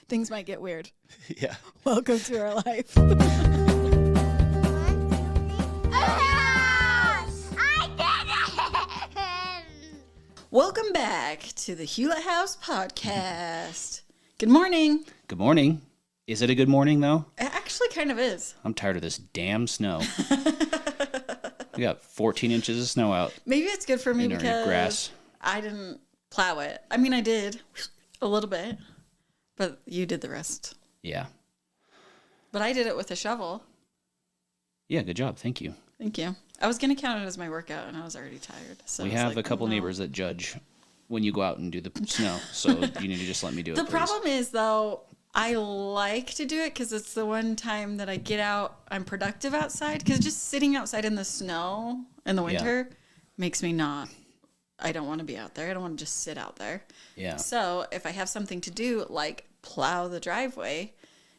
Things might get weird. Yeah. Welcome to our life. Welcome back to the Hewlett House podcast. Good morning. Good morning. Is it a good morning, though? It actually kind of is. I'm tired of this damn snow. We got 14 inches of snow out. Maybe it's good for me in our because grass. I didn't plow it. I mean, I did a little bit, but you did the rest. Yeah. But I did it with a shovel. Yeah, good job. Thank you. Thank you. I was going to count it as my workout, and I was already tired. So we have a couple neighbors that judge when you go out and do the snow, so you need to just let me do it, The please. problem is, though, I like to do it because it's the one time that I get out, I'm productive outside, because just sitting outside in the snow in the winter makes me not, I don't want to be out there. I don't want to just sit out there. Yeah. So if I have something to do, like plow the driveway,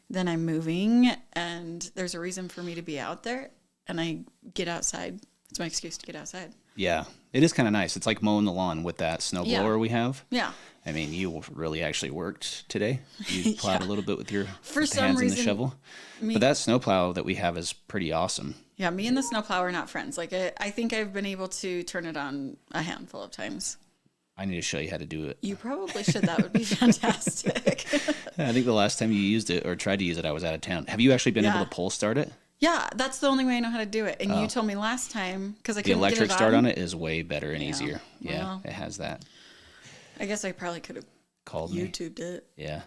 then I'm moving, and there's a reason for me to be out there, and I get outside. It's my excuse to get outside. Yeah. It is kind of nice. It's like mowing the lawn with that snow blower we have. Yeah. I mean, you really actually worked today. You plowed a little bit with your hands reason, in the shovel. But that snow plow that we have is pretty awesome. Yeah, me and the snowplow are not friends. Like, I think I've been able to turn it on a handful of times. I need to show you how to do it. You probably should. That would be fantastic. I think the last time you used it or tried to use it, I was out of town. Have you actually been able to pull start it? Yeah, that's the only way I know how to do it. And you told me last time because I couldn't The electric get it start on it is way better and Yeah. easier. Yeah, Well, it has that. I guess I probably could have Called me. YouTubed it. Yeah.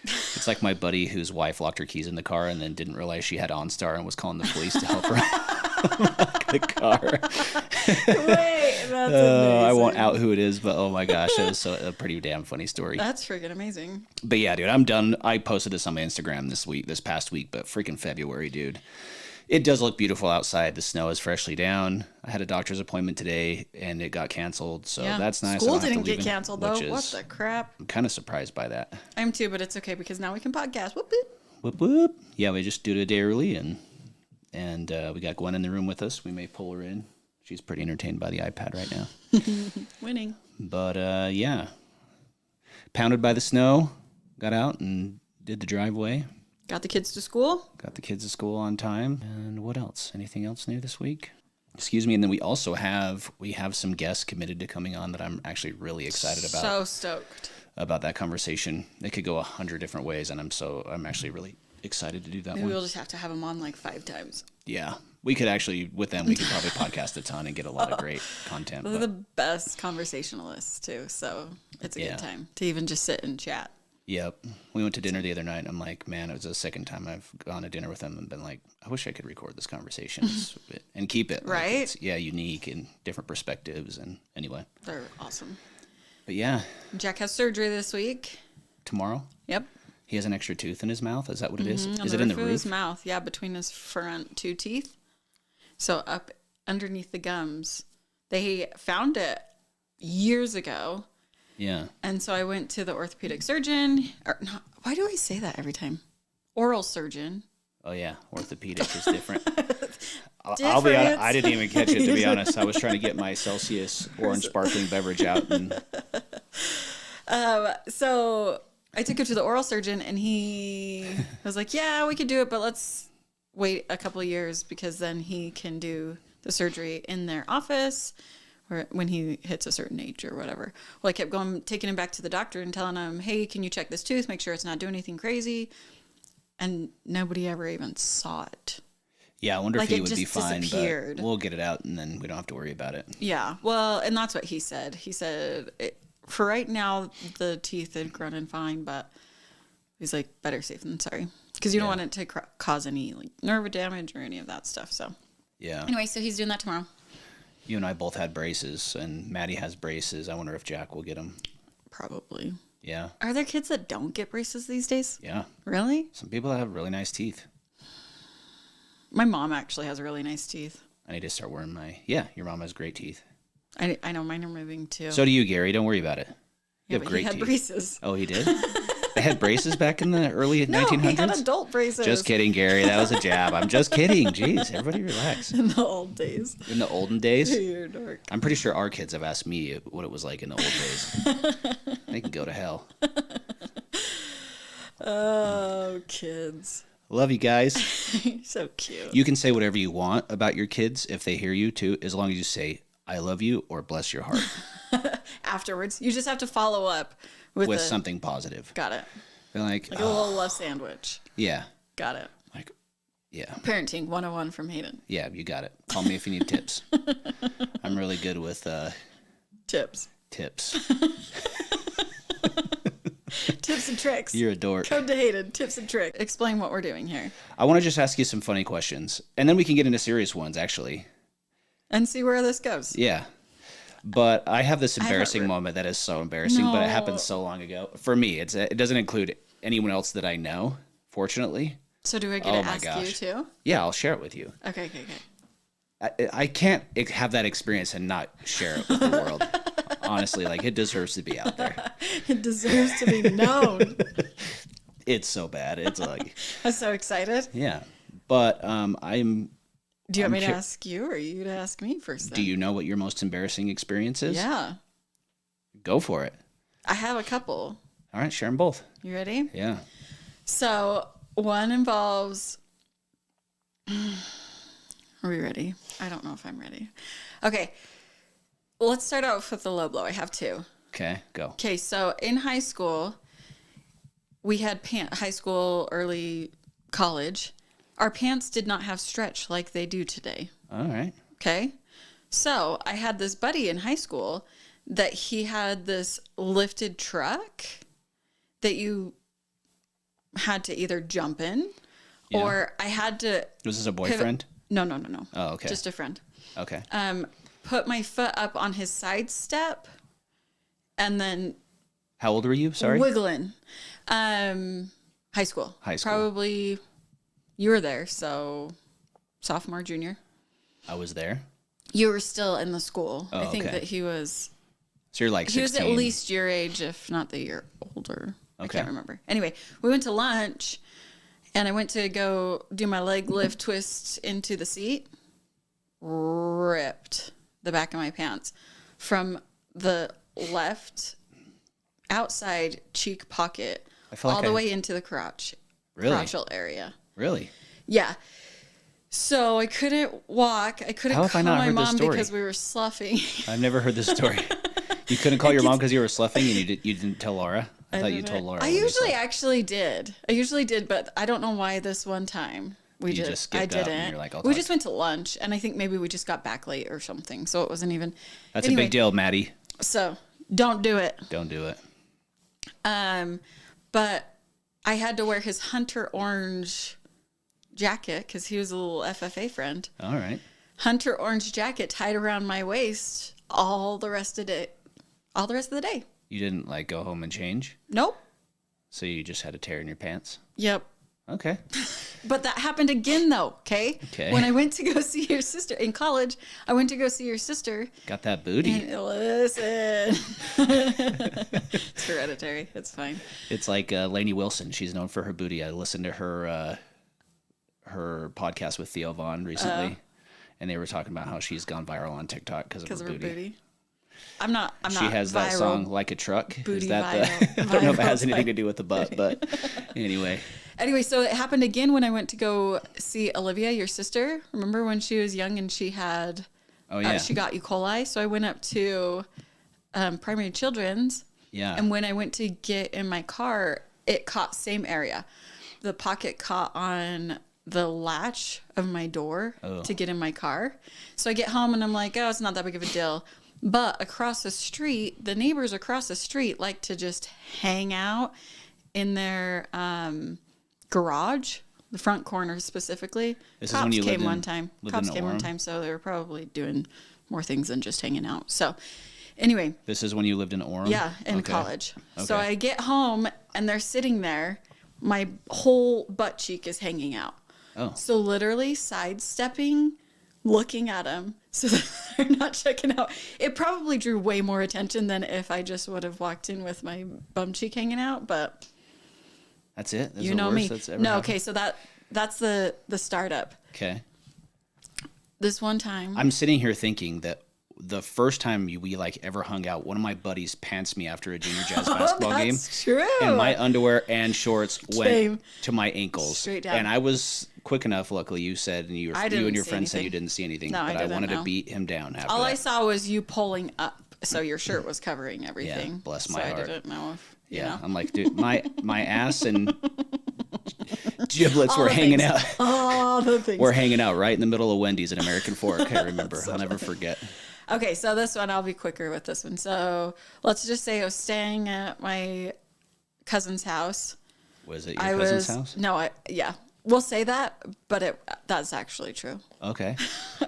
It's like my buddy whose wife locked her keys in the car and then didn't realize she had OnStar and was calling the police to help her lock the car. Wait, that's amazing. I won't out who it is, but oh my gosh, it was a pretty damn funny story. That's freaking amazing. But yeah, dude, I'm done. I posted this on my Instagram this past week, but freaking February, dude. It does look beautiful outside. The snow is freshly down. I had a doctor's appointment today, and it got canceled, so that's nice. School didn't get canceled, though. What the crap? I'm kind of surprised by that. I am too, but it's okay because now we can podcast. Whoop, whoop. Whoop, whoop. Yeah, we just did it a day early, and we got Gwen in the room with us. We may pull her in. She's pretty entertained by the iPad right now. Winning. But, yeah. Pounded by the snow. Got out and did the driveway. Got the kids to school. Got the kids to school on time. And what else? Anything else new this week? Excuse me. And then we also have some guests committed to coming on that I'm actually really excited about. So stoked About that conversation. It could go 100 different ways, and I'm actually really excited to do that Maybe one. we'll just have to have them on like 5 times. Yeah. We could actually, with them, we could probably podcast a ton and get a lot of great content. They're the best conversationalists too, so it's a good time to even just sit and chat. Yep. We went to dinner the other night, and I'm like, man, it was the second time I've gone to dinner with them and been like, I wish I could record this conversation and keep it. Right? Like, it's, unique and different perspectives. And anyway. They're awesome. But yeah. Jack has surgery this week. Tomorrow? Yep. He has an extra tooth in his mouth? Is that what it is? Is it in the roof? His mouth, yeah, between his front 2 teeth. So up underneath the gums. They found it years ago. Yeah. And so I went to the orthopedic surgeon. Why do I say that every time? Oral surgeon. Oh, yeah. Orthopedic is different. I'll be honest. I didn't even catch it, to be honest. I was trying to get my Celsius orange sparkling beverage out. And so I took him to the oral surgeon, and he was like, yeah, we could do it, but let's wait a couple of years because then he can do the surgery in their office or when he hits a certain age or whatever. Well, I kept taking him back to the doctor and telling him, hey, can you check this tooth, make sure it's not doing anything crazy? And nobody ever even saw it. Yeah, I wonder if he would be fine, disappeared. But we'll get it out and then we don't have to worry about it. Yeah, well, and that's what he said. He said, for right now, the teeth had grown in fine, but he's like, better safe than sorry. Because you don't want it to cause any like nerve damage or any of that stuff. So, yeah. Anyway, so he's doing that tomorrow. You and I both had braces, and Maddie has braces. I wonder if Jack will get them. Probably. Yeah. Are there kids that don't get braces these days? Yeah. Really? Some people have really nice teeth. My mom actually has really nice teeth. I need to start wearing your mom has great teeth. I know mine are moving too. So do you, Gary. Don't worry about it. You have great he had teeth. Braces. Oh, he did? They had braces back in the early 1900s? No, he had adult braces. Just kidding, Gary. That was a jab. I'm just kidding. Jeez, everybody relax. In the old days. In the olden days? You're dark. I'm pretty sure our kids have asked me what it was like in the old days. They can go to hell. Oh, kids. Love you guys. So cute. You can say whatever you want about your kids if they hear you too, as long as you say, I love you or bless your heart. Afterwards, you just have to follow up with something positive. Got it. They're like a little love sandwich. Yeah. Got it. Like, yeah. Parenting 101 from Hayden. Yeah, you got it. Call me if you need tips. I'm really good with tips. Tips and tricks. You're a dork. Code to Hayden. Tips and tricks. Explain what we're doing here. I want to just ask you some funny questions, and then we can get into serious ones, actually. And see where this goes. Yeah. But I have this embarrassing moment that is so embarrassing, but it happened so long ago. For me, it doesn't include anyone else that I know, fortunately. So do I get to ask you too? Yeah, I'll share it with you. Okay. I can't have that experience and not share it with the world. Honestly, like, it deserves to be out there. It deserves to be known. It's so bad. It's like... I'm so excited. Yeah. But I'm... Do you want me to ask you or you to ask me first then? Do you know what your most embarrassing experience is? Yeah. Go for it. I have a couple. All right, share them both. You ready? Yeah. So one involves... Are we ready? I don't know if I'm ready. Okay. Let's start off with the low blow. I have two. Okay, go. Okay, so in high school, we had high school, early college. Our pants did not have stretch like they do today. All right. Okay. So I had this buddy in high school that he had this lifted truck that you had to either jump in or I had to... Was this a boyfriend? No. Oh, okay. Just a friend. Okay. Put my foot up on his side step and then... How old were you? Sorry? Wiggling. High school. High school. Probably... You were there, so sophomore, junior. I was there. You were still in the school. Oh, I think okay. that he was... So you're like 16. He was at least your age, if not the year older. Okay. I can't remember. Anyway, we went to lunch, and I went to go do my leg lift twist into the seat. Ripped the back of my pants from the left outside cheek pocket all the way into the crotch. Really? Crotchal area. Really? Yeah. So I couldn't walk. I couldn't call my mom because we were sloughing. I've never heard this story. You couldn't call your mom because you were sloughing and you didn't tell Laura? I thought you told Laura. I usually actually did. But I don't know why this one time I didn't. We just went to lunch, and I think maybe we just got back late or something, so it wasn't even. That's a big deal, Maddie. So don't do it. Don't do it. But I had to wear his hunter orange jacket because he was a little FFA friend. All right. Hunter orange jacket tied around my waist all the rest of the day. You didn't like go home and change? Nope. So you just had a tear in your pants? Yep. Okay. But that happened again though, okay? When I went to go see your sister in college, I went to go see your sister. Got that booty. And listen. It's hereditary. It's fine. It's like Lainey Wilson. She's known for her booty. I listened to her podcast with Theo Vaughn recently, and they were talking about how she's gone viral on TikTok because of her booty. I'm not. She has that song "Like a Truck." Booty Is that I don't know if it has anything to do with the butt, but anyway. Anyway, so it happened again when I went to go see Olivia, your sister. Remember when she was young and she had, she got E. coli. So I went up to Primary Children's. Yeah. And when I went to get in my car, it caught same area. The pocket caught on the latch of my door to get in my car. So I get home and I'm like, oh, it's not that big of a deal. But across the street, the neighbors across the street like to just hang out in their garage, the front corner specifically. Cops came one time. So they were probably doing more things than just hanging out. So anyway. This is when you lived in Orem? Yeah, in college. Okay. So I get home and they're sitting there. My whole butt cheek is hanging out. Oh. So literally sidestepping, looking at them so that they're not checking out. It probably drew way more attention than if I just would have walked in with my bum cheek hanging out, but that's it. That's you know me. No, okay, so that's the startup. Okay. This one time, I'm sitting here thinking that the first time we like ever hung out, one of my buddies pantsed me after a junior jazz basketball game. That's true. And my underwear and shorts went Same. to my ankles. Straight down. And I was quick enough, luckily you said, and you and your friend said you didn't see anything. No, but I I wanted didn't, to beat him down after All that. I saw was you pulling up, so your shirt was covering everything. Yeah, bless my so heart. I didn't know if, you know. I'm like, dude, my ass and giblets All were the hanging things. out. All the things. We're hanging out right in the middle of Wendy's at American Fork. I remember. I'll never forget. Okay, so this one, I'll be quicker with this one. So let's just say I was staying at my cousin's house. Was it your cousin's house? No, yeah. We'll say that, but that's actually true. Okay.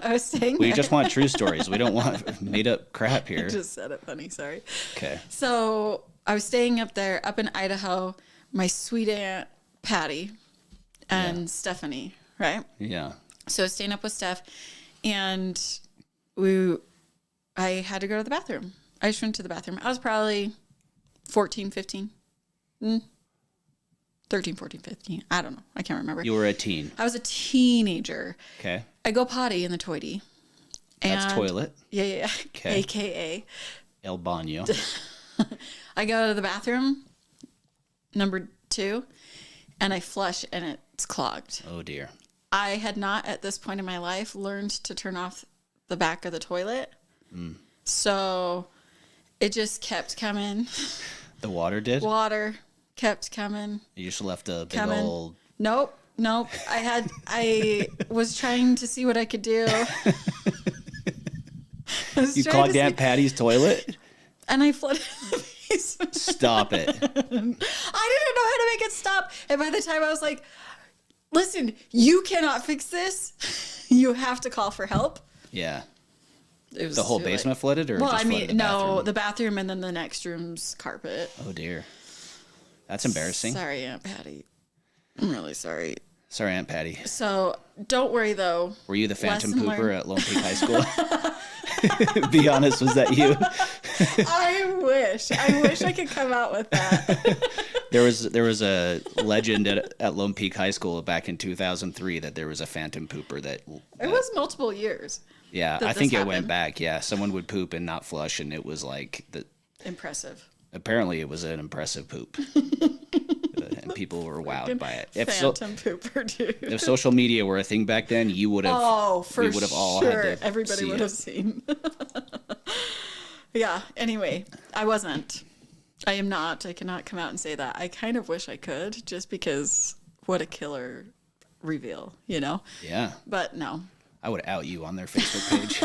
I was staying We there. just want true stories. We don't want made up crap here. I just said it funny, sorry. Okay. So I was staying up there, up in Idaho, my sweet aunt Patty and Stephanie, right? Yeah. So I was staying up with Steph, and I had to go to the bathroom. I just went to the bathroom. I was probably 14, 15. 13, 14, 15. I don't know. I can't remember. You were a teen. I was a teenager. Okay. I go potty in the toilet. That's toilet. Yeah. Okay. AKA. El Baño. I go to the bathroom, number 2, and I flush, and it's clogged. Oh, dear. I had not, at this point in my life, learned to turn off the back of the toilet. So it just kept coming. The water did? Water kept coming. You just left a big old... Nope. I was trying to see what I could do. You clogged Aunt Patty's toilet? And I flooded the basement. Stop it. I didn't know how to make it stop. And by the time I was like, listen, you cannot fix this. You have to call for help. Yeah. It was The whole too basement late. flooded, or Well, just I mean, flooded the no, bathroom? the bathroom and then the next room's carpet. Oh, dear. That's embarrassing. Sorry, Aunt Patty. I'm really sorry. Sorry, Aunt Patty. So don't worry, though. Were you the phantom Lesson pooper learned. at Lone Peak High School? Be honest, was that you? I wish I could come out with that. There was a legend at Lone Peak High School back in 2003 that there was a phantom pooper that It was multiple years. yeah, that I think this it went happened. back. Yeah, someone would poop and not flush, and it was like Impressive. apparently it was an impressive poop. And people were wowed by it. Phantom pooper, dude. If social media were a thing back then, you would have. Oh, for we would have all sure. had to Everybody see would it. have seen. Yeah. Anyway, I wasn't. I am not. I cannot come out and say that. I kind of wish I could, just because what a killer reveal, you know? Yeah, But no. I would out you on their Facebook page.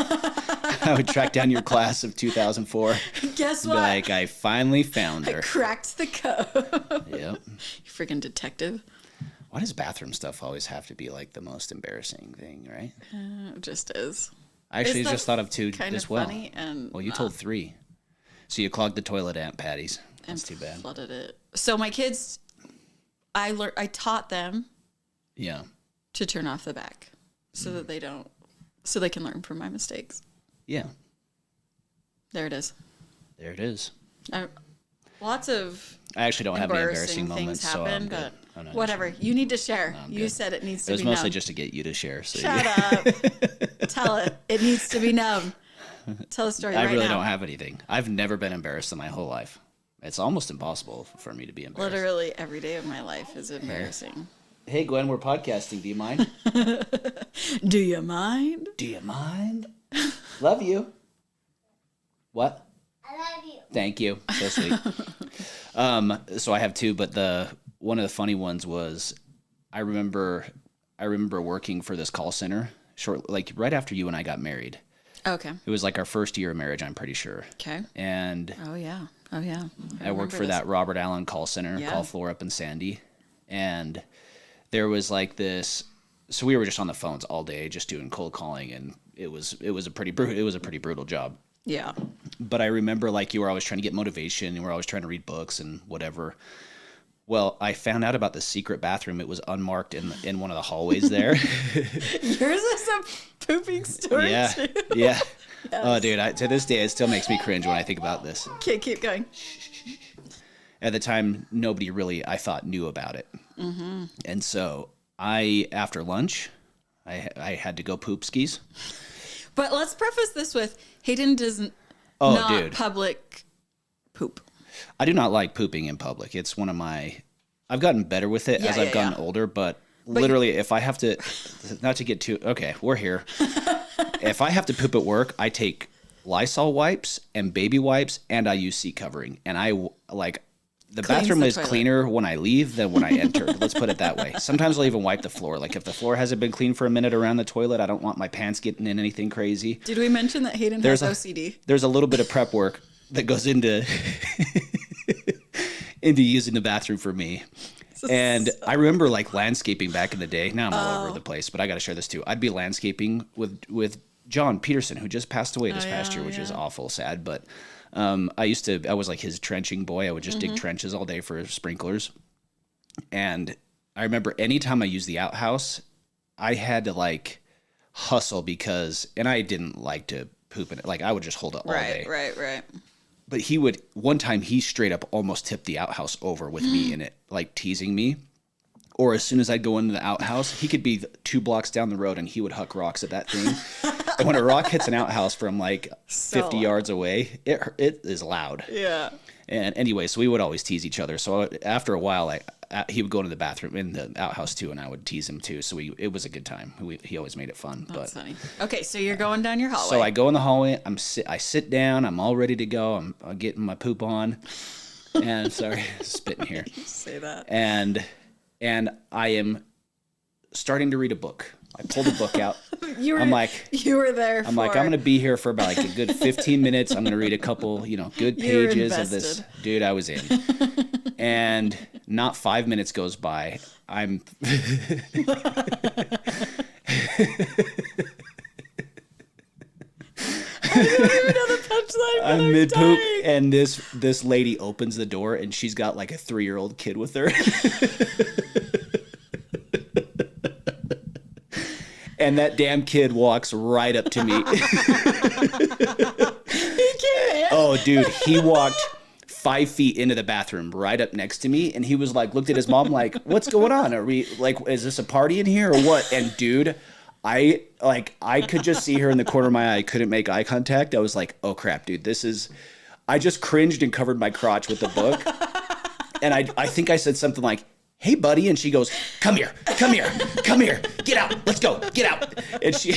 I would track down your class of 2004. Guess Be what? like, I finally found her. Cracked the code. Yep. You freaking detective. Why does bathroom stuff always have to be like the most embarrassing thing, right? It just is. I actually It's just thought of 2 kind as of well. funny and Well, you told 3. So you clogged the toilet at Aunt Patty's. That's too and bad. flooded it. So my kids, I taught them Yeah. to turn off the back so that they can learn from my mistakes. Yeah. There it is. There it is. Lots of I actually don't have any embarrassing embarrassing things moments, so happen, I'm good. but I'm not whatever. You need to share. You good. said it needs It to was be mostly known. just to get you to share. So Shut up. Tell it. It needs to be known. Tell a story I right really now. don't have anything. I've never been embarrassed in my whole life. It's almost impossible for me to be embarrassed. Literally every day of my life is embarrassing. Hey, Gwen, we're podcasting. Do you mind? Do you mind? Do you mind? Love you. What? I love you. Thank you. So sweet. So I have 2, but one of the funny ones was I remember working for this call center like right after you and I got married. Okay. It was like our first year of marriage, I'm pretty sure. Okay. And Oh yeah. I worked for that Robert Allen call center, Yeah. call floor up in Sandy. And there was like this, so we were just on the phones all day, just doing cold calling, and it was a pretty brutal job. Yeah. But I remember like you were always trying to get motivation, and you were always trying to read books and whatever. Well, I found out about the secret bathroom. It was unmarked in one of the hallways there. Yours is a pooping story Yeah, too. yeah. Oh, dude, to this day, it still makes me cringe when I think about this. Okay, keep going. At the time, nobody really, I thought, knew about it. Mm-hmm. And so after lunch, I had to go poop skis. But let's preface this with Hayden doesn't Dude. public poop. I do not like pooping in public. It's one of my... I've gotten better with it as I've gotten older, but literally if I have to... Not to get too... Okay, we're here. If I have to poop at work, I take Lysol wipes and baby wipes, and I use seat covering. And I, like... The bathroom is cleaner when I leave than when I enter. Let's put it that way. Sometimes I'll even wipe the floor. Like if the floor hasn't been clean for a minute around the toilet, I don't want my pants getting in anything crazy. Did we mention that Hayden has OCD? There's a little bit of prep work that goes into into using the bathroom for me. And I remember like landscaping back in the day. Now I'm all over the place, but I got to share this too. I'd be landscaping with John Peterson, who just passed away this past year, which is awful sad, but I was like his trenching boy. I would just dig trenches all day for sprinklers. And I remember anytime I used the outhouse, I had to like hustle and I didn't like to poop in it. Like I would just hold it all day. Right. But one time he straight up almost tipped the outhouse over with me in it, like teasing me. Or as soon as I'd go into the outhouse, he could be 2 blocks down the road and he would huck rocks at that thing. And when a rock hits an outhouse from like 50 yards away, it is loud. Yeah. And anyway, so we would always tease each other. So after a while, he would go into the bathroom in the outhouse too, and I would tease him too. So it was a good time. He always made it fun. That's funny. Okay, so you're going down your hallway. So I go in the hallway. I sit down. I'm all ready to go. I'm getting my poop on. And sorry, spitting here. Say that. And I am starting to read a book. I pulled a book out. You were there. I'm like, I'm going to be here for about like a good 15 minutes. I'm going to read a couple, good pages of this. Dude, I was in. And not 5 minutes goes by. I'm I'm mid poop, and this lady opens the door, and she's got like a 3-year-old kid with her. And that damn kid walks right up to me. He can't. Oh, dude, he walked 5 feet into the bathroom right up next to me, and he was like, looked at his mom like, what's going on? Are we like, is this a party in here or what? And dude, I could just see her in the corner of my eye. I couldn't make eye contact. I was like, oh crap, dude, I just cringed and covered my crotch with the book. And I think I said something like, hey buddy, and she goes, come here, get out, let's go, get out. And she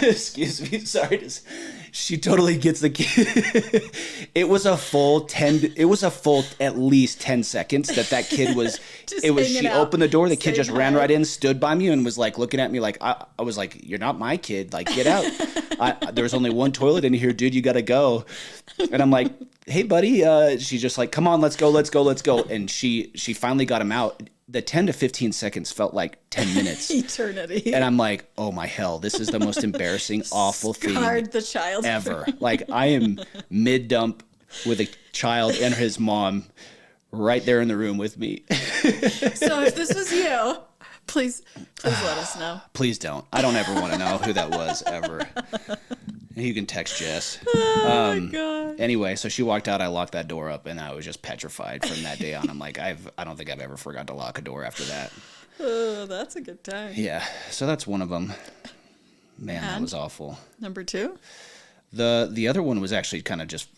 excuse me, sorry, she totally gets the kid. It was a full at least 10 seconds that kid was she opened the door, the kid just ran right in, stood by me, and was like looking at me like I was like, you're not my kid, like get out. There's only one toilet in here, dude, you gotta go. And I'm like, hey buddy, she's just like, come on, let's go. And she finally got him out. The 10 to 15 seconds felt like 10 minutes. Eternity. And I'm like, oh my hell, this is the most embarrassing, awful thing the child ever. Like I am mid-dump with a child and his mom right there in the room with me. So if this was you, please let us know. Please don't. I don't ever want to know who that was ever. You can text Jess. Oh my God. Anyway, so she walked out. I locked that door up, and I was just petrified from that day on. I'm like, I don't think I've ever forgot to lock a door after that. Oh, that's a good time. Yeah, so that's one of them. Man, that was awful. Number 2? The other one was actually kind of just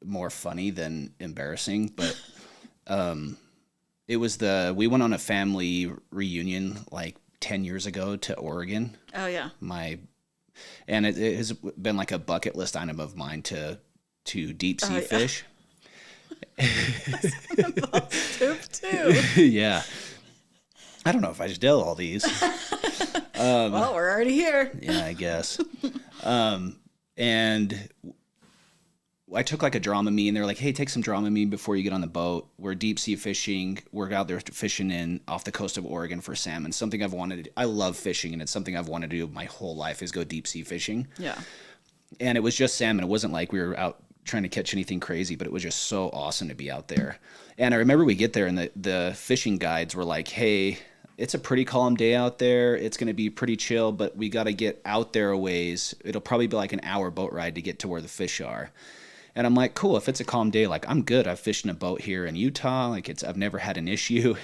more funny than embarrassing, but it was we went on a family reunion like 10 years ago to Oregon. Oh yeah. And it has been like a bucket list item of mine to deep sea fish. Poop too. Yeah. I don't know if I should tell all these. Well, we're already here. Yeah, I guess. And I took like a Dramamine, and they're like, hey, take some Dramamine before you get on the boat. We're deep sea fishing. We're out there fishing off the coast of Oregon for salmon. Something I've wanted to do. I love fishing, and it's something I've wanted to do my whole life is go deep sea fishing. Yeah. And it was just salmon. It wasn't like we were out trying to catch anything crazy, but it was just so awesome to be out there. And I remember we get there, and the fishing guides were like, hey, it's a pretty calm day out there. It's going to be pretty chill, but we got to get out there a ways. It'll probably be like an hour boat ride to get to where the fish are. And I'm like, cool, if it's a calm day, like I'm good. I've fished in a boat here in Utah. Like I've never had an issue.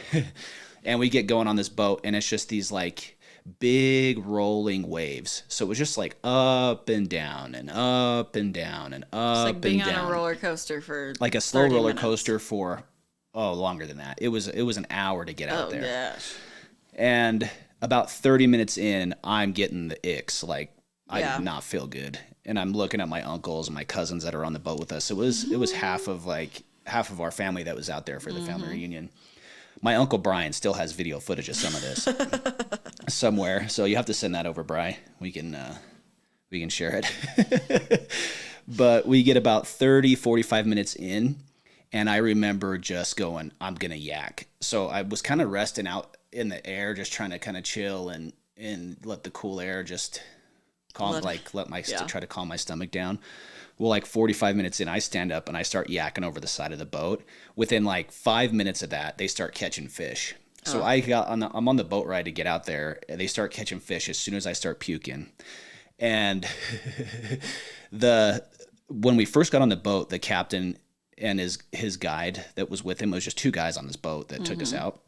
And we get going on this boat, and it's just these like big rolling waves. So it was just like up and down and up and down and up like being and down. on a roller coaster for like a slow roller minutes. coaster for longer than that. It was an hour to get out there. Oh gosh. And about 30 minutes in, I'm getting the icks. Like I Yeah. did not feel good. And I'm looking at my uncles and my cousins that are on the boat with us. It was half of our family that was out there for the family reunion. My Uncle Brian still has video footage of some of this somewhere. So you have to send that over, Bri. We can share it. But we get about 30, 45 minutes in, and I remember just going, I'm going to yak. So I was kind of resting out in the air, just trying to kind of chill and let the cool air just calm, try to calm my stomach down. Well, like 45 minutes in, I stand up and I start yakking over the side of the boat. Within like 5 minutes of that, they start catching fish. So I'm on the boat ride to get out there, and they start catching fish as soon as I start puking. And when we first got on the boat, the captain and his guide that was with him, it was just two guys on this boat that took us out.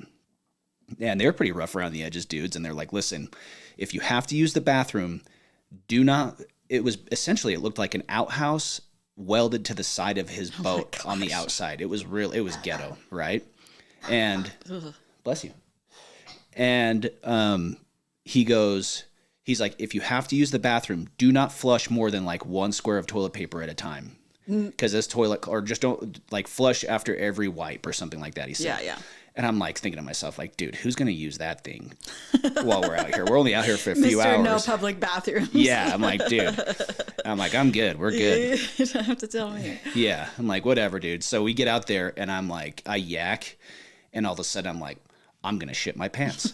And they were pretty rough around the edges, dudes. And they're like, listen, if you have to use the bathroom, do not. It was essentially, it looked like an outhouse welded to the side of his boat on the outside. It was ghetto, right? And bless you. And he's like, if you have to use the bathroom, do not flush more than like one square of toilet paper at a time. Because this toilet, or just don't like flush after every wipe or something like that. He said. Yeah. And I'm like thinking to myself, like, dude, who's going to use that thing while we're out here? We're only out here for a few hours. No public bathrooms. Yeah. I'm like, dude, I'm good. We're good. You don't have to tell me. Yeah. I'm like, whatever, dude. So we get out there and I'm like, I yak. And all of a sudden I'm like, I'm going to shit my pants.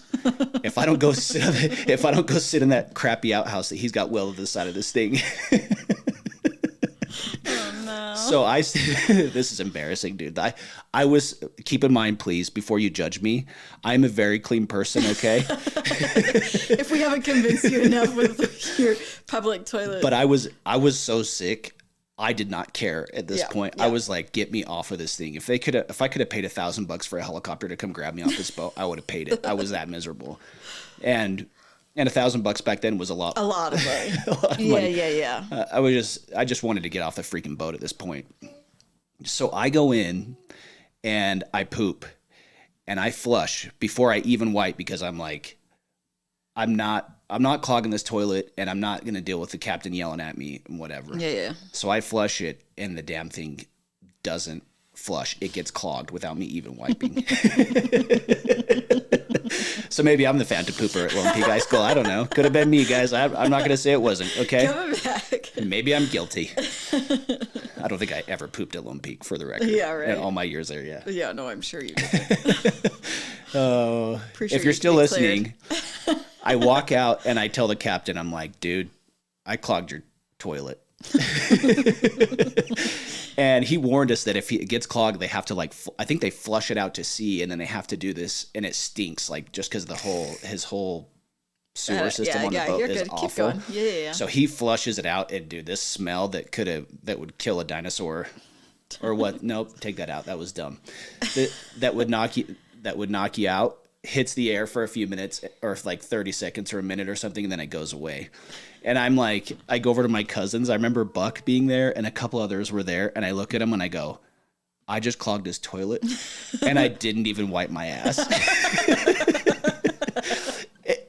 If I don't go sit in that crappy outhouse that he's got welded to the side of this thing. So this is embarrassing, dude. I was, keep in mind, please, before you judge me, I'm a very clean person, okay? If we haven't convinced you enough with your public toilet. But I was so sick, I did not care at this point. Yeah. I was like, get me off of this thing. If I could have paid $1,000 for a helicopter to come grab me off this boat, I would have paid it. I was that miserable. And $1,000 back then was a lot of money. Yeah. I just wanted to get off the freaking boat at this point. So I go in and I poop and I flush before I even wipe, because I'm like, I'm not clogging this toilet, and I'm not going to deal with the captain yelling at me and whatever. Yeah. So I flush it, and the damn thing doesn't flush. It gets clogged without me even wiping. So maybe I'm the phantom pooper at Lone Peak High School. I don't know. Could have been me, guys. I'm not going to say it wasn't, okay? Coming back. Maybe I'm guilty. I don't think I ever pooped at Lone Peak, for the record. Yeah, right. In all my years there, yeah. Yeah, no, I'm sure you did. Oh, if you're still listening, I walk out and I tell the captain, I'm like, dude, I clogged your toilet. And he warned us that if it gets clogged, they have to I think they flush it out to sea, and then they have to do this, and it stinks, like, just because his whole sewer system on the boat is awful. Keep going. Yeah. So he flushes it out, and dude, this smell that would kill a dinosaur, or what? Nope, take that out. That was dumb. That would knock you out. Hits the air for a few minutes, or like 30 seconds or a minute or something, and then it goes away. And I'm like, I go over to my cousins. I remember Buck being there, and a couple others were there, and I look at him and I go, I just clogged his toilet, and I didn't even wipe my ass.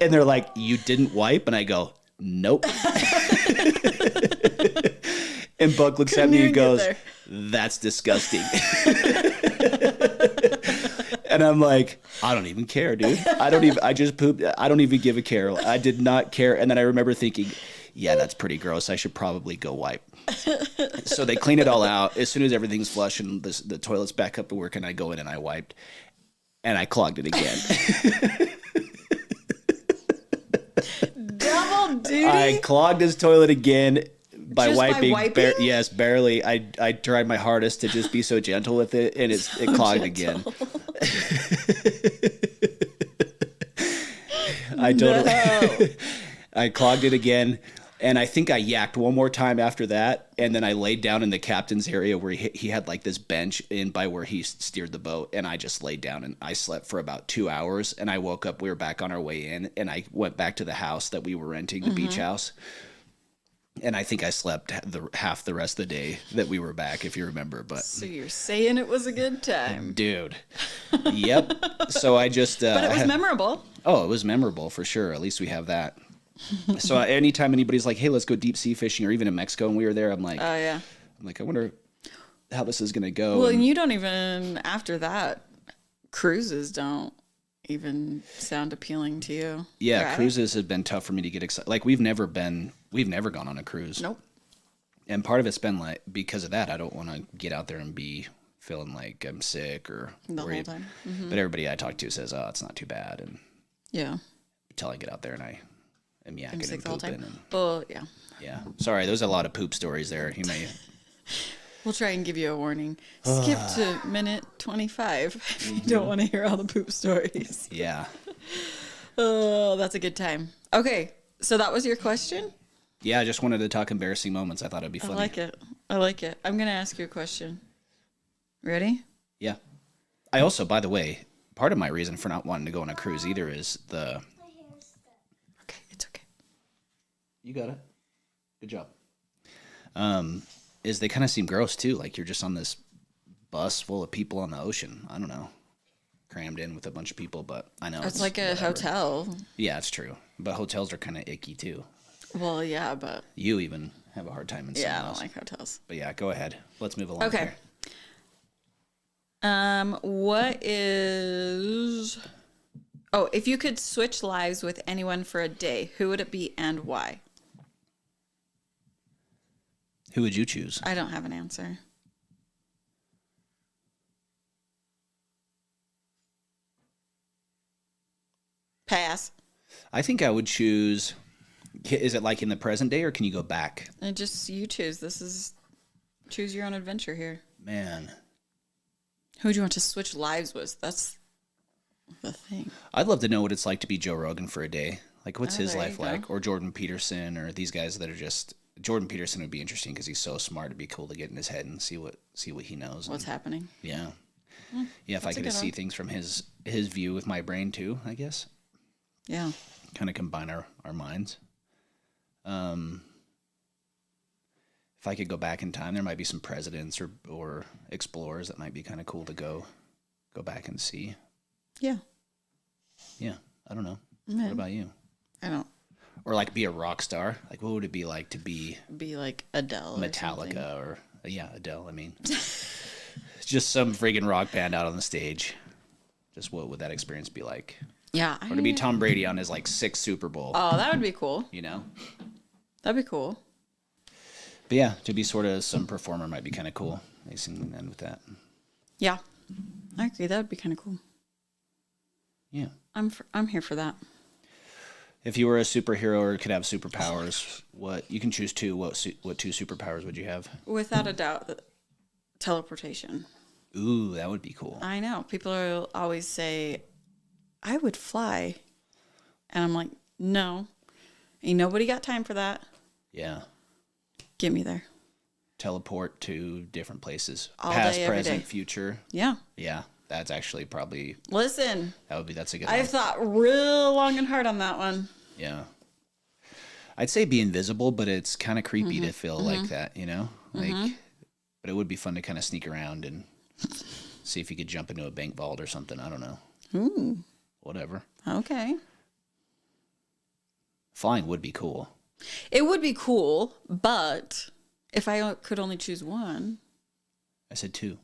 And they're like, you didn't wipe? And I go, nope. And Buck looks at me and goes, that's disgusting. And I'm like, I don't even care, dude. I just pooped. I don't even give a care. I did not care. And then I remember thinking, yeah, that's pretty gross. I should probably go wipe. So they clean it all out. As soon as everything's flush and the toilet's back up to work, and I go in and I wiped, and I clogged it again. Double duty. I clogged his toilet again. By just wiping, by wiping? Yes, barely. I tried my hardest to just be so gentle with it, and it clogged again. I totally. I clogged it again. And I think I yacked one more time after that. And then I laid down in the captain's area where he had like this bench in by where he steered the boat. And I just laid down and I slept for about 2 hours. And I woke up, we were back on our way in. And I went back to the house that we were renting, the beach house. And I think I slept half the rest of the day that we were back, if you remember. But So you're saying it was a good time. dude. Yep. So I just... But it was memorable. Oh, it was memorable for sure. At least we have that. So anytime anybody's like, hey, let's go deep sea fishing, or even in Mexico, and we were there, I'm like, Oh, yeah. I wonder how this is going to go. Well, and you don't even, after that, cruises don't even sound appealing to you. Yeah, right? Cruises have been tough for me to get excited. Like, we've never gone on a cruise. Nope. And part of it's been like, because of that, I don't want to get out there and be feeling like I'm sick or The whole worried. time. Mm-hmm. But everybody I talk to says, oh, it's not too bad. And Yeah. until I get out there and I am yakking I'm sick and the whole pooping. time. And, Oh, yeah. yeah. Sorry, there's a lot of poop stories there. You may... We'll try and give you a warning. Skip to minute 25 if you don't want to hear all the poop stories. Yeah. Oh, that's a good time. Okay, so that was your question? Yeah, I just wanted to talk embarrassing moments. I thought it'd be funny. I like it. I'm going to ask you a question. Ready? Yeah. I also, by the way, part of my reason for not wanting to go on a cruise either is Okay, it's okay. You got it. Good job. Is they kind of seem gross too. Like you're just on this bus full of people on the ocean. I don't know. Crammed in with a bunch of people, but I know It's like a whatever. hotel. Yeah, it's true. But hotels are kind of icky too. Well, yeah, but You even have a hard time in some yeah, I of don't those. like hotels. But yeah, go ahead. Let's move along. Okay. Here. What is... Oh, if you could switch lives with anyone for a day, who would it be and why? Who would you choose? I don't have an answer. Pass. I think I would choose. Is it like in the present day, or can you go back? And just you choose. This is choose your own adventure here. Man, Who do you want to switch lives with? That's the thing. I'd love to know what it's like to be Joe Rogan for a day. Like, what's Oh, his there life you go. like? Or Jordan Peterson, or these guys that are just. Jordan Peterson would be interesting because he's so smart. It'd be cool to get in his head and see what he knows. What's happening? Yeah, yeah. If I that's a could good see one. things from his view with my brain too, I guess. Yeah. Kind of combine our minds. If I could go back in time, there might be some presidents or explorers that might be kind of cool to go back and see. Yeah. Yeah, I don't know. Yeah. What about you? I don't Or like be a rock star? Like what would it be like to be be like Adele or something. Metallica or yeah, Adele, I mean. Just some friggin' rock band out on the stage. Just what would that experience be like? Yeah. Or to be Tom Brady on his like 6th Super Bowl, Oh, that would be cool. you know? That'd be cool. But yeah, to be sort of some performer might be kind of cool. They seem to end with that. Yeah. I agree. That would be kind of cool. Yeah. I'm here for that. If you were a superhero or could have superpowers, you can choose two. What 2 superpowers would you have? Without a doubt, teleportation. Ooh, that would be cool. I know. People are always say, I would fly. And I'm like, no. Ain't nobody got time for that. Yeah. Get me there. Teleport to different places. All Past, day, every present, day. future. Yeah. Yeah. That's actually probably Listen, that's a good I've one. thought real long and hard on that one. Yeah. I'd say be invisible, but it's kind of creepy to feel like that, you know? Like but it would be fun to kind of sneak around and see if you could jump into a bank vault or something. I don't know. Ooh. Whatever. Okay. Flying would be cool. It would be cool, but if I could only choose one. I said 2.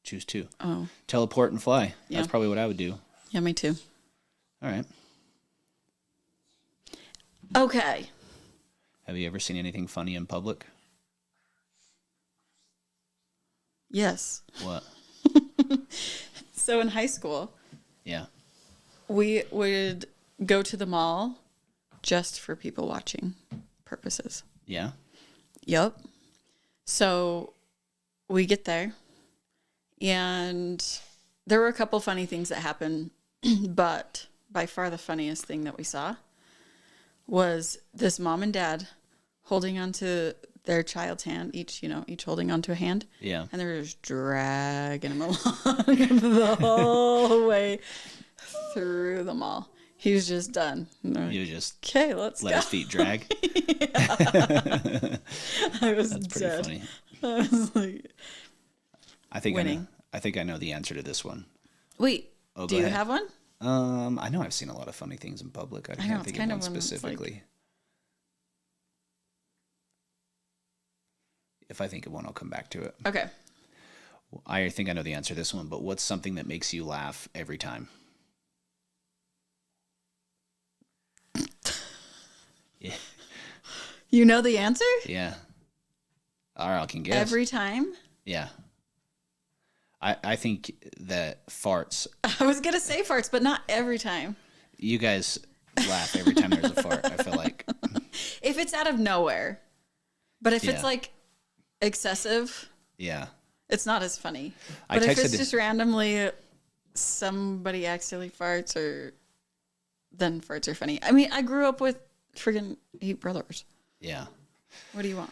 Choose 2. Oh, Teleport and fly. Yeah. That's probably what I would do. yeah, me too. All right. Okay. Have you ever seen anything funny in public? Yes. What? So in high school, Yeah. we would go to the mall just for people watching purposes. Yeah. Yep. So we get there, and there were a couple funny things that happened, but by far the funniest thing that we saw was this mom and dad holding onto their child's hand, each holding onto a hand. Yeah. And they were just dragging him along the whole way through the mall. He was just done. He was just okay. Let's let go. his feet drag. I was That's dead. pretty funny. I was like, I think winning. I think I know the answer to this one. wait, Oh, do go you ahead. have one? I know I've seen a lot of funny things in public. I know, can't it's think kind of of one when it's like- specifically. If I think of one, I'll come back to it. Okay. I think I know the answer to this one, but what's something that makes you laugh every time? Yeah. You know the answer? Yeah. All right, I can guess. Every time? Yeah. I think that farts, I was going to say farts, but not every time. you guys laugh every time there's a fart, I feel like. If it's out of nowhere. But if Yeah. it's like excessive, Yeah. it's not as funny. I But if it's texted- just randomly somebody accidentally farts, then farts are funny. I mean, I grew up with friggin' 8 brothers. Yeah. What do you want?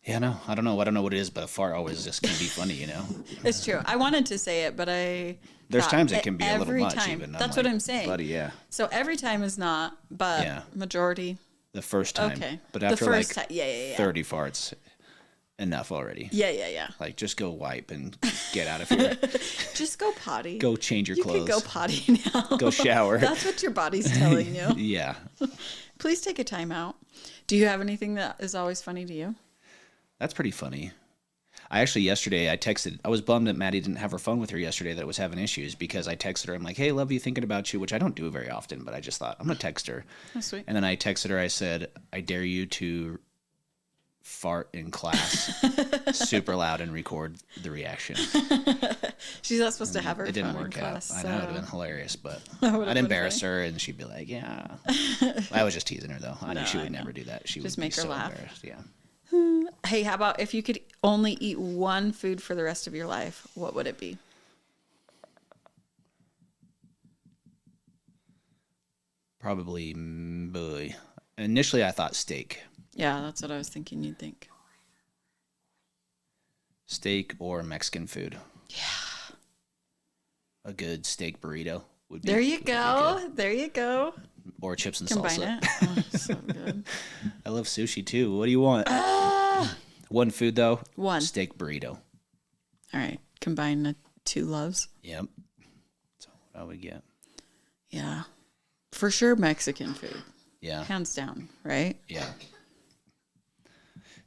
Yeah, no, I don't know. I don't know what it is, but a fart always just can be funny, you know? It's true. I wanted to say it, but There's thought times it can be a little every much time. even. That's like, what I'm saying. Buddy, yeah. So every time is not, but Yeah. majority. The first time. Okay. But The after first like time. Yeah. 30 farts, enough already. Yeah. Like, just go wipe and get out of here. Just go potty. Go change your You clothes. can go potty now. Go shower. That's what your body's telling you. Yeah. Please take a time out. Do you have anything that is always funny to you? That's pretty funny. Yesterday, I was bummed that Maddie didn't have her phone with her yesterday, that it was having issues, because I texted her. I'm like, hey, love you, thinking about you, which I don't do very often, but I just thought, I'm going to text her. Oh, sweet. And then I texted her, I said, I dare you to fart in class super loud and record the reaction. She's not supposed to have her It didn't phone in work out. class. I know, it would have been hilarious, but would've I'd been embarrass funny. her, and she'd be like, yeah. I was just teasing her, though. I knew she would never do that. She Just would make be her so laugh. embarrassed. Yeah. Hey, how about if you could only eat one food for the rest of your life, what would it be? Probably, initially I thought steak. Yeah, that's what I was thinking you'd think. Steak or Mexican food. Yeah. A good steak burrito would be. There you would be go. good. There you go. Or chips and Combine salsa. it. Oh, so good. I love sushi too. What do you want? One food though. One. Steak burrito. All right. Combine the two loves. Yep. That's what I would get. Yeah. For sure, Mexican food. Yeah. Hands down, right? Yeah.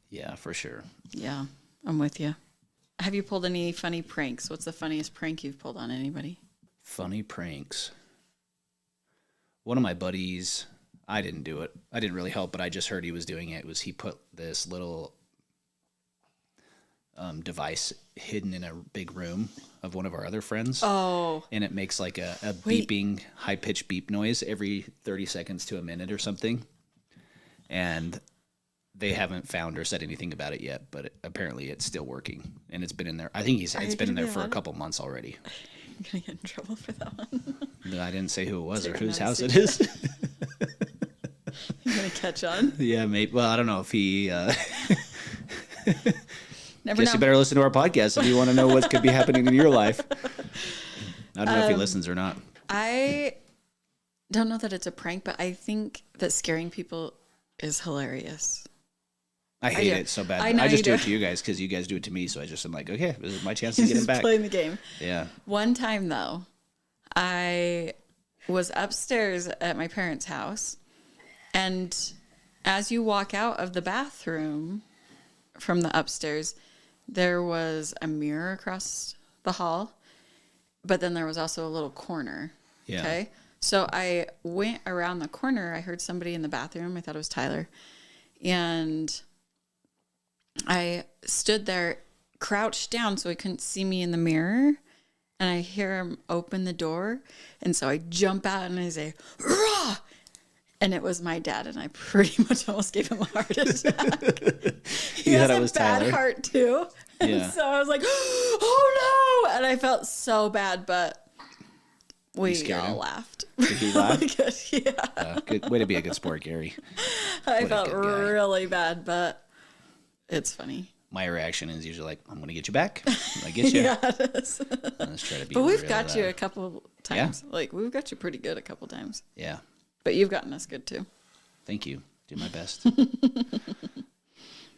Yeah, for sure. Yeah, I'm with you. Have you pulled any funny pranks? What's the funniest prank you've pulled on anybody? Funny pranks. One of my buddies, I didn't do it. I didn't really help, but I just heard he was doing it. Was he put this little device hidden in a big room of one of our other friends. Oh. And it makes like a Wait. beeping, high-pitched beep noise every 30 seconds to a minute or something. And they haven't found or said anything about it yet, but apparently it's still working. And it's been in there. I think it's you been in gonna there be for a allowed? couple months already. I'm going to get in trouble for that one. No, I didn't say who it was or Taking whose out a house it is. I'm going to catch on. Yeah, maybe. Well, I don't know if he... Never Guess know. you better listen to our podcast if you want to know what could be happening in your life. I don't know if he listens or not. I don't know that it's a prank, but I think that scaring people is hilarious. I hate do. it so bad. I know I just you do it do. to you guys because you guys do it to me. So I just am like, okay, this is my chance to get him Just back. playing the game. Yeah. One time, though, I was upstairs at my parents' house, and as you walk out of the bathroom from the upstairs, there was a mirror across the hall, but then there was also a little corner. Yeah. Okay. So I went around the corner. I heard somebody in the bathroom. I thought it was Tyler. And I stood there crouched down so he couldn't see me in the mirror. And I hear him open the door. And so I jump out and I say, "Rah!" And it was my dad. And I pretty much almost gave him a heart attack. He You has thought it a was bad Tyler? heart too. And Yeah. so I was like, oh no. And I felt so bad, but we scared all him? laughed. Did he laugh? Really good. Yeah. Good way to be a good sport, Gary. I What a felt good guy. really bad, but it's funny. My reaction is usually like, I'm going to get you back. I get you. Yeah, it is. Let's try to be But we've real, got you a couple times. Yeah. Like, we've got you pretty good a couple times. Yeah. But you've gotten us good, too. Thank you. Do my best.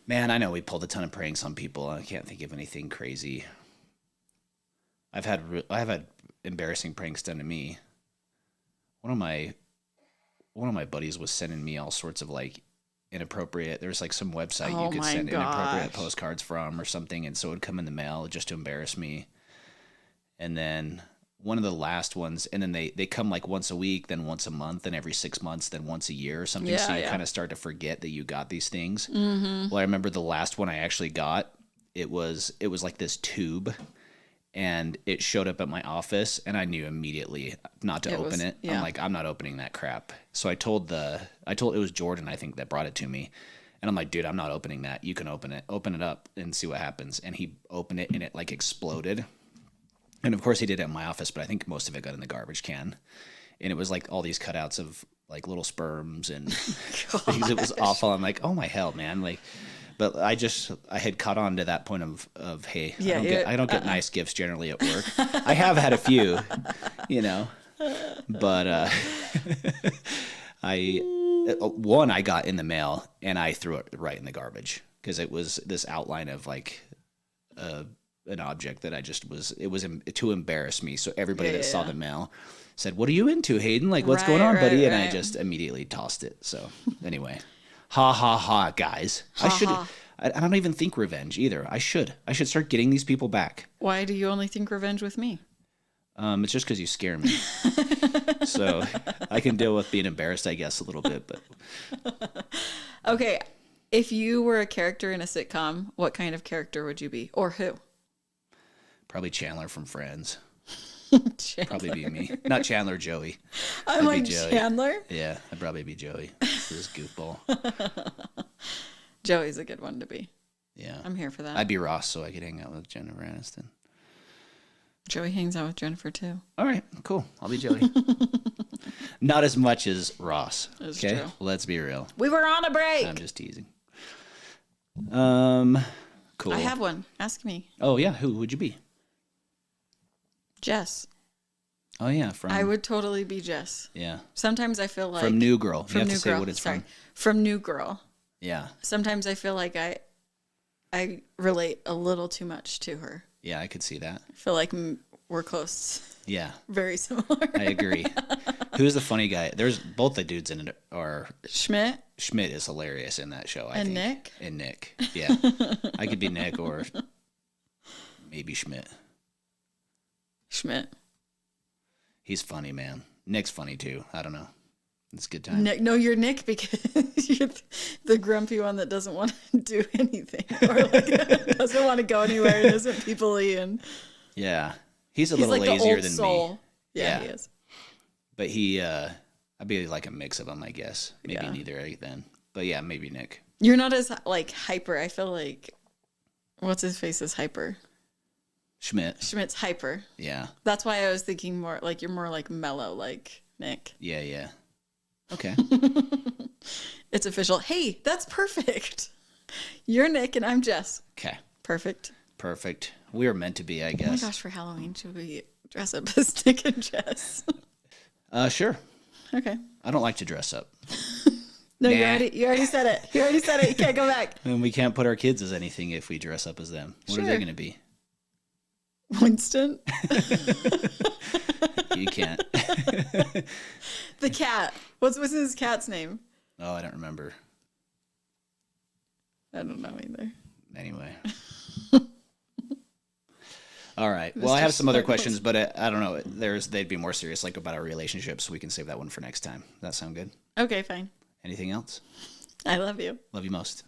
Man, I know we pulled a ton of pranks on people. I can't think of anything crazy. I've had embarrassing pranks done to me. One of my buddies was sending me all sorts of like inappropriate. There's like some website you could send inappropriate postcards from or something, and so it would come in the mail just to embarrass me. And then one of the last ones, and then they come like once a week, then once a month, and every 6 months, then once a year or something. Yeah, so you yeah. kind of start to forget that you got these things. Mm-hmm. Well, I remember the last one I actually got. It was like this tube, and it showed up at my office, and I knew immediately not to open it. Yeah. I'm like, I'm not opening that crap. So I told it was Jordan, I think, that brought it to me. And I'm like, dude, I'm not opening that. You can open it up and see what happens. And he opened it, and it like exploded. And of course he did it in my office, but I think most of it got in the garbage can. And it was like all these cutouts of like little sperms and things. It was awful. I'm like, oh my hell, man. Like, but I had caught on to that point of hey, I don't get nice gifts generally at work. I have had a few, you know, but I got in the mail and I threw it right in the garbage because it was this outline of like an object that it was to embarrass me. So everybody that saw the mail said, "What are you into, Hayden? Like, what's going on, buddy?" And I just immediately tossed it. So anyway, ha ha ha, guys. I don't even think revenge either. I should start getting these people back. Why do you only think revenge with me? It's just because you scare me. So I can deal with being embarrassed, I guess, a little bit. But okay, if you were a character in a sitcom, what kind of character would you be, or who? Probably Chandler from Friends. Chandler. Probably be me. Not Chandler, Joey. I'm like Chandler? Yeah, I'd probably be Joey. This goofball. Joey's a good one to be. Yeah. I'm here for that. I'd be Ross so I could hang out with Jennifer Aniston. Joey hangs out with Jennifer too. All right, cool. I'll be Joey. Not as much as Ross. That's okay? true. Let's be real. We were on a break. I'm just teasing. Cool. I have one. Ask me. Oh, yeah. Who would you be? Jess. Oh, yeah. I would totally be Jess. Yeah. Sometimes I feel like... From New Girl. From you have New to say Girl. what it's Sorry. from. From New Girl. Yeah. Sometimes I feel like I relate a little too much to her. Yeah, I could see that. I feel like we're close. Yeah. Very similar. I agree. Who's the funny guy? There's both the dudes in it are... Schmidt is hilarious in that show, I think. Nick? And Nick. Yeah. I could be Nick or maybe Schmidt. He's funny, man. Nick's funny, too. I don't know. It's a good time. Nick, no, you're Nick because you're the grumpy one that doesn't want to do anything or like doesn't want to go anywhere and isn't people-y. And yeah. He's a little like lazier than soul. me. Yeah, he is. But I'd be like a mix of them, I guess. Maybe neither then. But yeah, maybe Nick. You're not as like hyper. I feel like, what's his face is hyper. Schmidt's hyper. Yeah. That's why I was thinking more like you're more like mellow, like Nick. Yeah, yeah. Okay. It's official. Hey, that's perfect. You're Nick and I'm Jess. Okay. Perfect. We were meant to be, I guess. Oh my gosh, for Halloween, should we dress up as Nick and Jess? Sure. Okay. I don't like to dress up. No, you already said it. You already said it. You can't go back. And we can't put our kids as anything if we dress up as them. What are they going to be? Winston. You can't. The cat. What's his cat's name? Oh, I don't remember. I don't know either. Anyway. All right. Well, I have some other questions, but I don't know. They'd be more serious, like about our relationship, so we can save that one for next time. Does that sound good? Okay, fine. Anything else? I love you. Love you most.